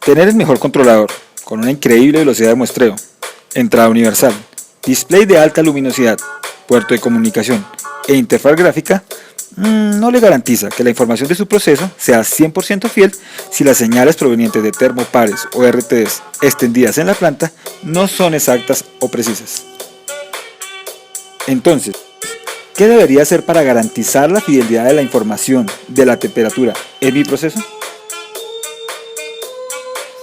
Tener el mejor controlador, con una increíble velocidad de muestreo, entrada universal, display de alta luminosidad, puerto de comunicación e interfaz gráfica, no le garantiza que la información de su proceso sea 100% fiel si las señales provenientes de termopares o RTDs extendidas en la planta no son exactas o precisas. Entonces, ¿qué debería hacer para garantizar la fidelidad de la información de la temperatura en mi proceso?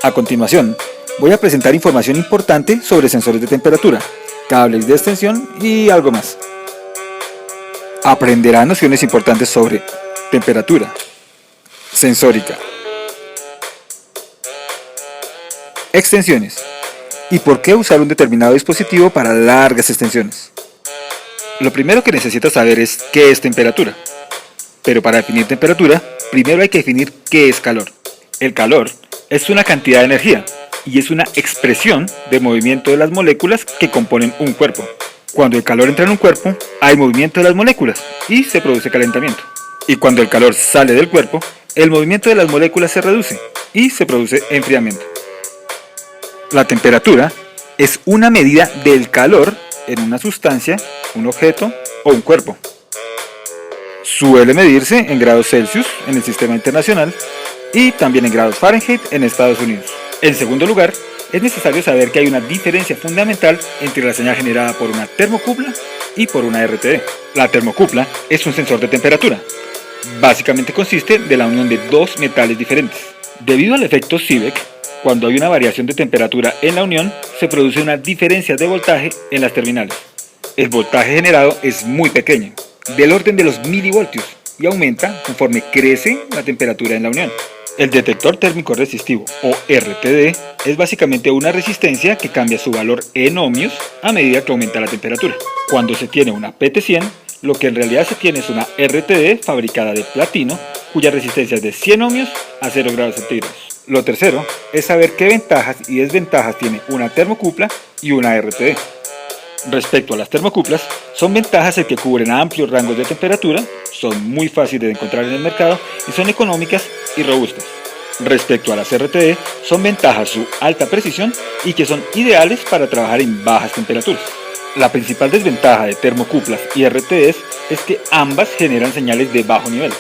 A continuación, voy a presentar información importante sobre sensores de temperatura, cables de extensión y algo más. Aprenderá nociones importantes sobre temperatura, sensórica, extensiones y por qué usar un determinado dispositivo para largas extensiones. Lo primero que necesitas saber es qué es temperatura. Pero para definir temperatura, primero hay que definir qué es calor. El calor es una cantidad de energía y es una expresión de movimiento de las moléculas que componen un cuerpo. Cuando el calor entra en un cuerpo, hay movimiento de las moléculas y se produce calentamiento. Y cuando el calor sale del cuerpo, el movimiento de las moléculas se reduce y se produce enfriamiento. La temperatura es una medida del calor en una sustancia, un objeto o un cuerpo. Suele medirse en grados Celsius en el sistema internacional y también en grados Fahrenheit en Estados Unidos. En segundo lugar, es necesario saber que hay una diferencia fundamental entre la señal generada por una termocupla y por una RTD. La termocupla es un sensor de temperatura. Básicamente consiste de la unión de dos metales diferentes. Debido al efecto Seebeck, cuando hay una variación de temperatura en la unión, se produce una diferencia de voltaje en las terminales. El voltaje generado es muy pequeño, del orden de los milivoltios, y aumenta conforme crece la temperatura en la unión. El detector térmico resistivo, o RTD, es básicamente una resistencia que cambia su valor en ohmios a medida que aumenta la temperatura. Cuando se tiene una PT100, lo que en realidad se tiene es una RTD fabricada de platino, cuya resistencia es de 100 ohmios a 0 grados centígrados. Lo tercero es saber qué ventajas y desventajas tiene una termocupla y una RTD. Respecto a las termocuplas, son ventajas el que cubren amplios rangos de temperatura, son muy fáciles de encontrar en el mercado y son económicas y robustas. Respecto a las RTD, son ventajas su alta precisión y que son ideales para trabajar en bajas temperaturas. La principal desventaja de termocuplas y RTDs es que ambas generan señales de bajo nivel.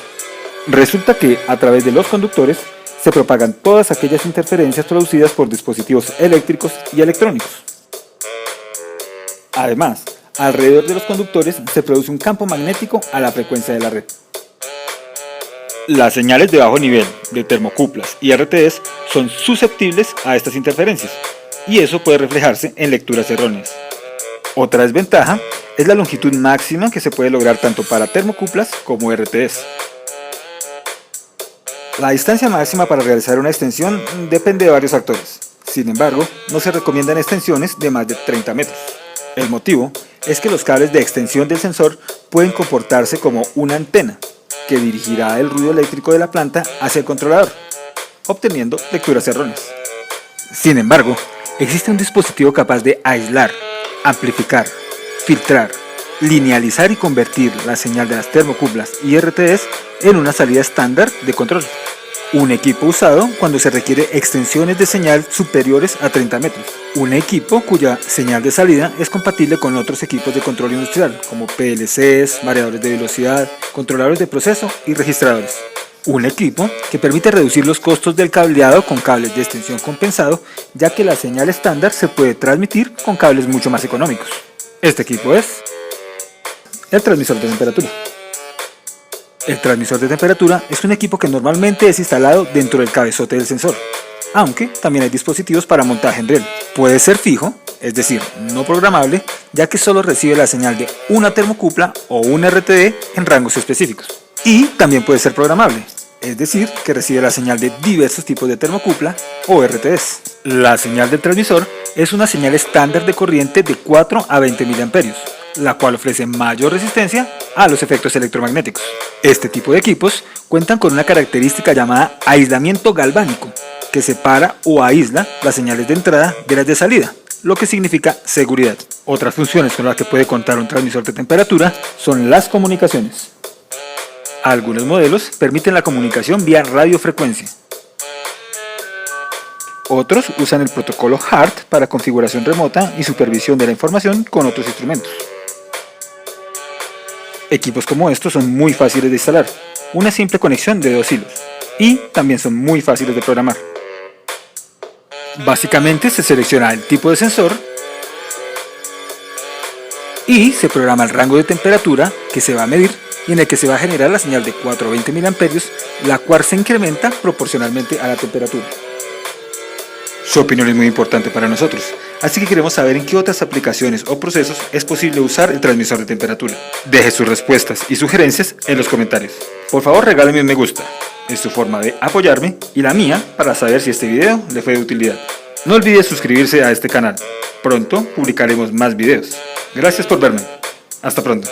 Resulta que a través de los conductores se propagan todas aquellas interferencias producidas por dispositivos eléctricos y electrónicos. Además, alrededor de los conductores se produce un campo magnético a la frecuencia de la red. Las señales de bajo nivel de termocuplas y RTDs son susceptibles a estas interferencias, y eso puede reflejarse en lecturas erróneas. Otra desventaja es la longitud máxima que se puede lograr tanto para termocuplas como RTDs. La distancia máxima para realizar una extensión depende de varios factores. Sin embargo, no se recomiendan extensiones de más de 30 metros. El motivo es que los cables de extensión del sensor pueden comportarse como una antena que dirigirá el ruido eléctrico de la planta hacia el controlador, obteniendo lecturas erróneas. Sin embargo, existe un dispositivo capaz de aislar, amplificar, filtrar, linealizar y convertir la señal de las termocuplas y RTDs en una salida estándar de control. Un equipo usado cuando se requiere extensiones de señal superiores a 30 metros. Un equipo cuya señal de salida es compatible con otros equipos de control industrial, como PLCs, variadores de velocidad, controladores de proceso y registradores. Un equipo que permite reducir los costos del cableado con cables de extensión compensado, ya que la señal estándar se puede transmitir con cables mucho más económicos. Este equipo es el transmisor de temperatura. El transmisor de temperatura es un equipo que normalmente es instalado dentro del cabezote del sensor, aunque también hay dispositivos para montaje en riel. Puede ser fijo, es decir, no programable, ya que solo recibe la señal de una termocupla o un RTD en rangos específicos. Y también puede ser programable, es decir, que recibe la señal de diversos tipos de termocupla o RTDs. La señal del transmisor es una señal estándar de corriente de 4 a 20 mA, la cual ofrece mayor resistencia a los efectos electromagnéticos. Este tipo de equipos cuentan con una característica llamada aislamiento galvánico, que separa o aísla las señales de entrada de las de salida, lo que significa seguridad. Otras funciones con las que puede contar un transmisor de temperatura son las comunicaciones. Algunos modelos permiten la comunicación vía radiofrecuencia. Otros usan el protocolo HART para configuración remota y supervisión de la información con otros instrumentos. Equipos como estos son muy fáciles de instalar, una simple conexión de 2 hilos, y también son muy fáciles de programar. Básicamente se selecciona el tipo de sensor y se programa el rango de temperatura que se va a medir y en el que se va a generar la señal de 420 mA, la cual se incrementa proporcionalmente a la temperatura. Su opinión es muy importante para nosotros, así que queremos saber en qué otras aplicaciones o procesos es posible usar el transmisor de temperatura. Deje sus respuestas y sugerencias en los comentarios. Por favor, regáleme un me gusta, es su forma de apoyarme y la mía para saber si este video le fue de utilidad. No olvide suscribirse a este canal, pronto publicaremos más videos. Gracias por verme, hasta pronto.